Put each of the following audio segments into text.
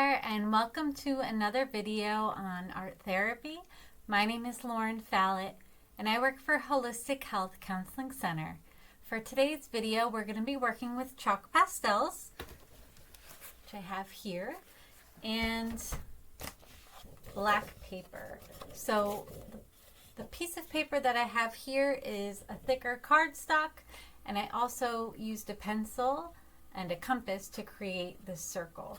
there, and welcome to another video on art therapy. My name is Lauren Fallett and I work for Holistic Health Counseling Center. For today's video we're going to be working with chalk pastels, which I have here, and black paper. So the piece of paper that I have here is a thicker cardstock, and I also used a pencil and a compass to create this circle.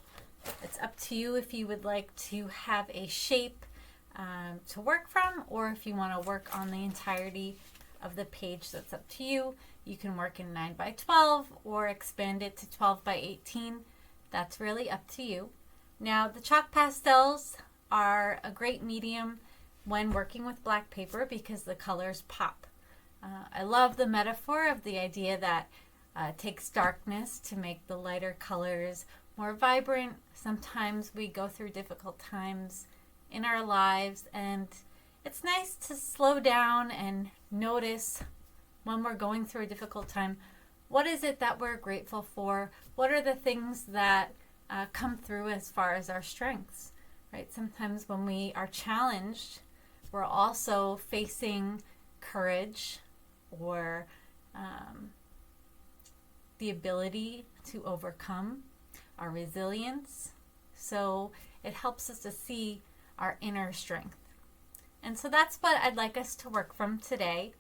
It's up to you if you would like to have a shape to work from, or if you want to work on the entirety of the page. That's up to you. You can work in 9 by 12 or expand it to 12 by 18. That's really up to you. Now, the chalk pastels are a great medium when working with black paper because the colors pop. I love the metaphor of the idea that it takes darkness to make the lighter colors more vibrant. Sometimes we go through difficult times in our lives, and it's nice to slow down and notice when we're going through a difficult time, what is it that we're grateful for? What are the things that come through as far as our strengths, right? Sometimes when we are challenged, we're also facing courage or the ability to overcome, our resilience. So it helps us to see our inner strength. And so that's what I'd like us to work from today.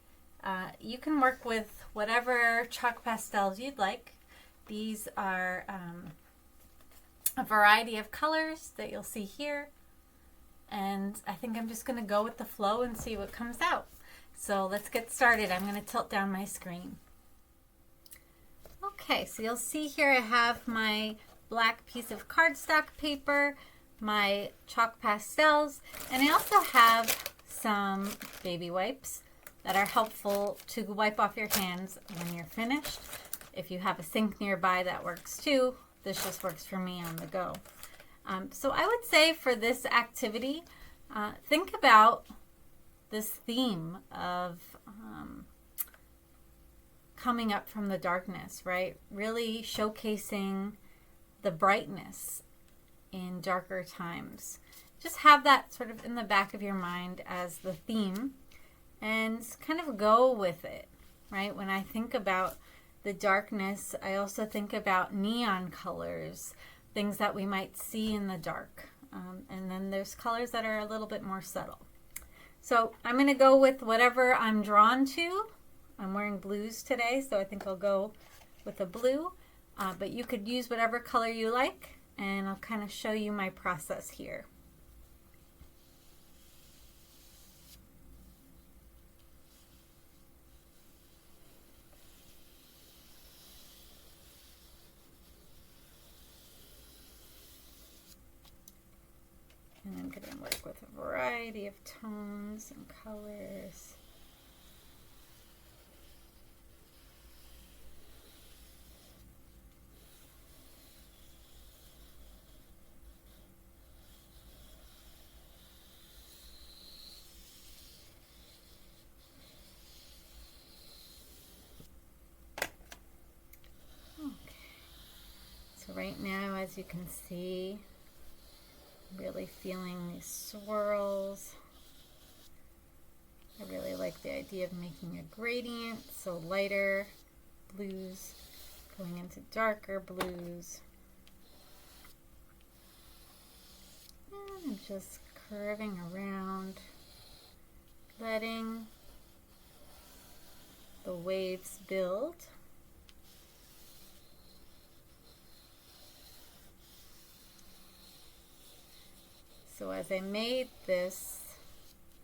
You can work with whatever chalk pastels you'd like. These are a variety of colors that you'll see here. And I think I'm just going to go with the flow and see what comes out. So let's get started. I'm going to tilt down my screen. Okay, so you'll see here I have my black piece of cardstock paper, my chalk pastels, and I also have some baby wipes that are helpful to wipe off your hands when you're finished. If you have a sink nearby, that works too. This just works for me on the go. So I would say for this activity, think about this theme of coming up from the darkness, right? Really showcasing the brightness in darker times. Just have that sort of in the back of your mind as the theme and kind of go with it, right? When I think about the darkness, I also think about neon colors, things that we might see in the dark. And then there's colors that are a little bit more subtle. So I'm going to go with whatever I'm drawn to. I'm wearing blues today, so I think I'll go with a blue. But you could use whatever color you like, and I'll kind of show you my process here. And I'm going to work with a variety of tones and colors. So right now, as you can see, really feeling these swirls. I really like the idea of making a gradient, so lighter blues going into darker blues. And I'm just curving around, letting the waves build. So as I made this,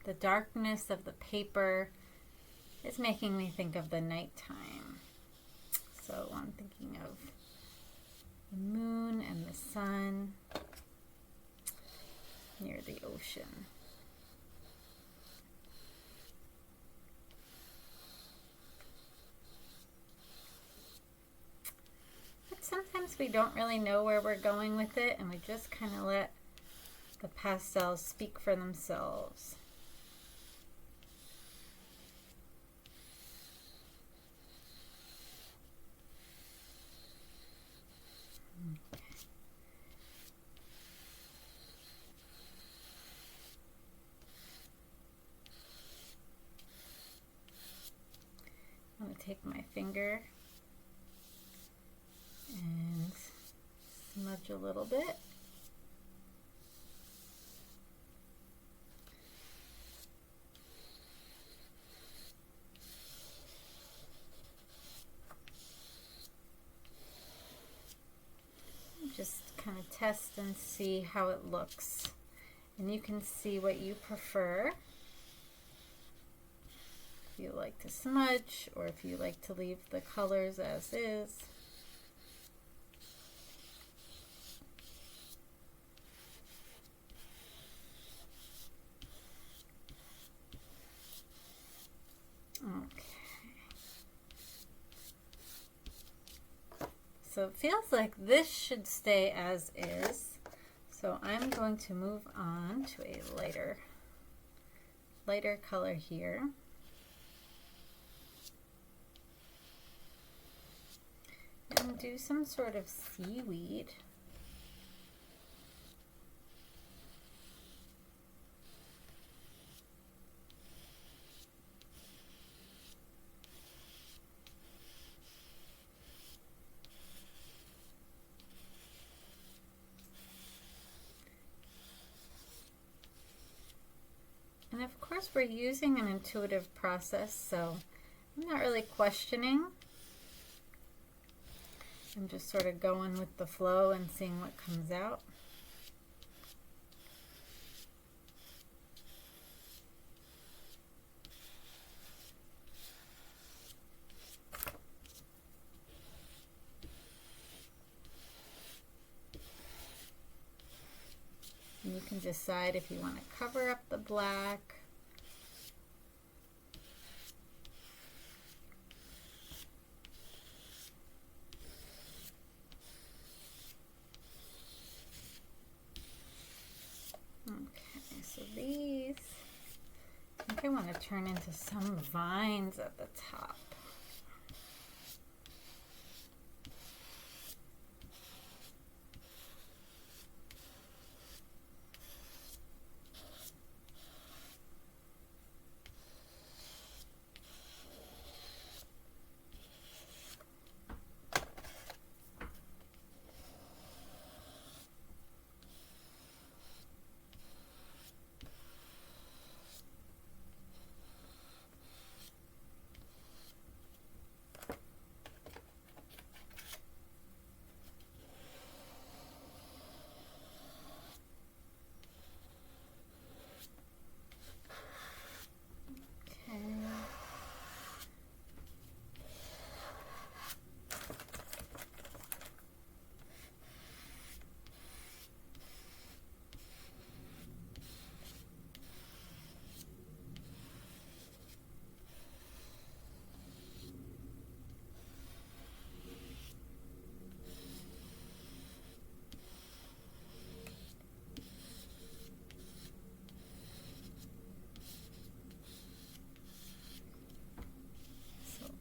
the darkness of the paper is making me think of the nighttime. So I'm thinking of the moon and the sun near the ocean. But sometimes we don't really know where we're going with it, and we just kind of let the pastels speak for themselves. take my finger and smudge a little bit. Just kind of test and see how it looks. And you can see what you prefer. If you like to smudge or if you like to leave the colors as is. Okay. So it feels like this should stay as is. So I'm going to move on to a lighter color here. And do some sort of seaweed. And of course we're using an intuitive process, so I'm not really questioning. I'm just sort of going with the flow and seeing what comes out. And you can decide if you want to cover up the black. Okay, so these, I think I want to turn into some vines at the top.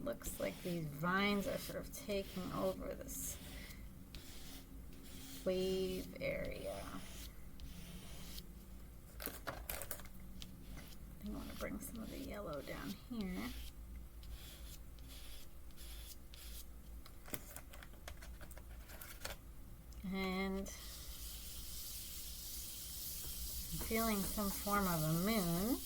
Looks like these vines are sort of taking over this wave area. I think I want to bring some of the yellow down here. And I'm feeling some form of a moon.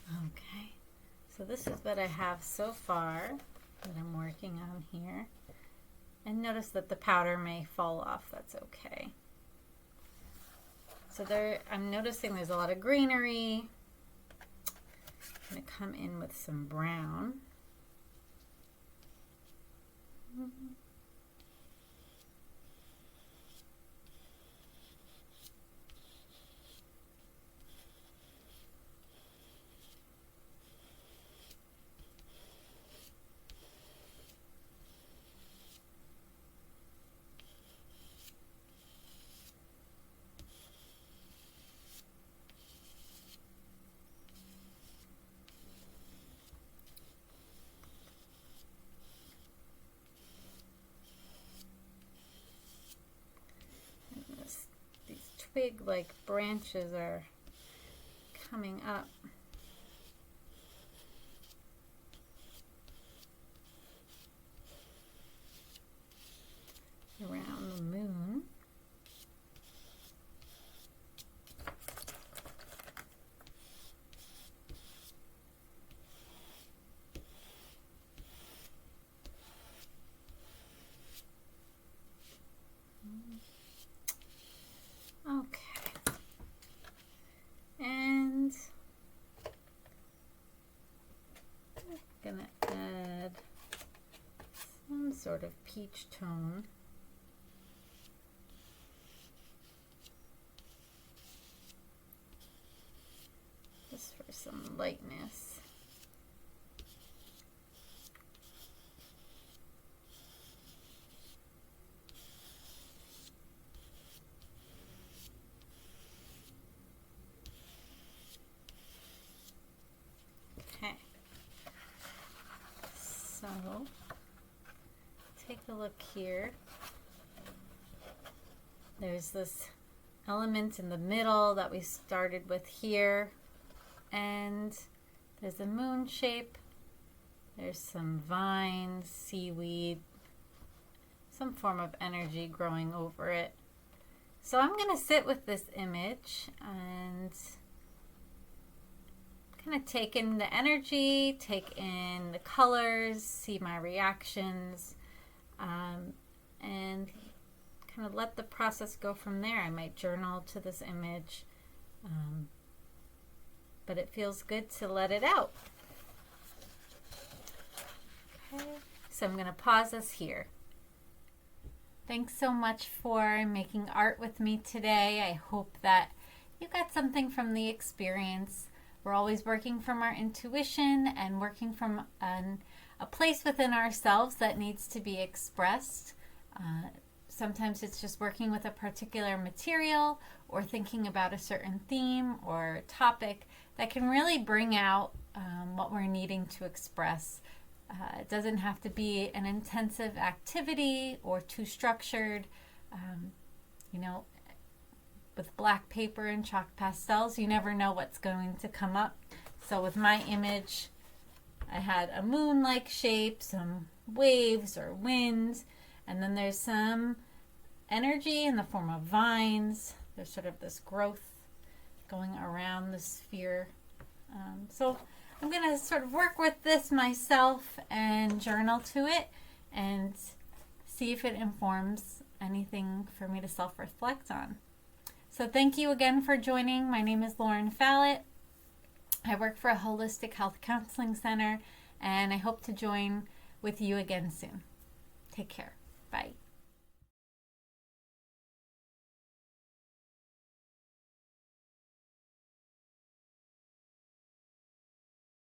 Okay, so this is what I have so far. that I'm working on here. And notice that the powder may fall off. That's okay. So there, I'm noticing there's a lot of greenery. I'm going to come in with some brown. Big like branches are coming up. Around the moon. Okay. And I'm gonna add some sort of peach tone. Just for some lightness. Okay, so take a look here. There's this element in the middle that we started with here, and there's a moon shape. There's some vines, seaweed, some form of energy growing over it. So I'm going to sit with this image and kind of take in the energy, take in the colors, see my reactions, and kind of let the process go from there. I might journal to this image, but it feels good to let it out. Okay, so I'm going to pause us here. Thanks so much for making art with me today. I hope that you got something from the experience. We're always working from our intuition and working from a place within ourselves that needs to be expressed. Sometimes it's just working with a particular material or thinking about a certain theme or topic that can really bring out what we're needing to express. It doesn't have to be an intensive activity or too structured. You know, with black paper and chalk pastels, you never know what's going to come up. So with my image, I had a moon-like shape, some waves or winds, and then there's some energy in the form of vines. There's sort of this growth going around the sphere. So I'm going to sort of work with this myself and journal to it and see if it informs anything for me to self-reflect on. So thank you again for joining. My name is Lauren Fallett. I work for a holistic health counseling center, and I hope to join with you again soon. Take care. Bye.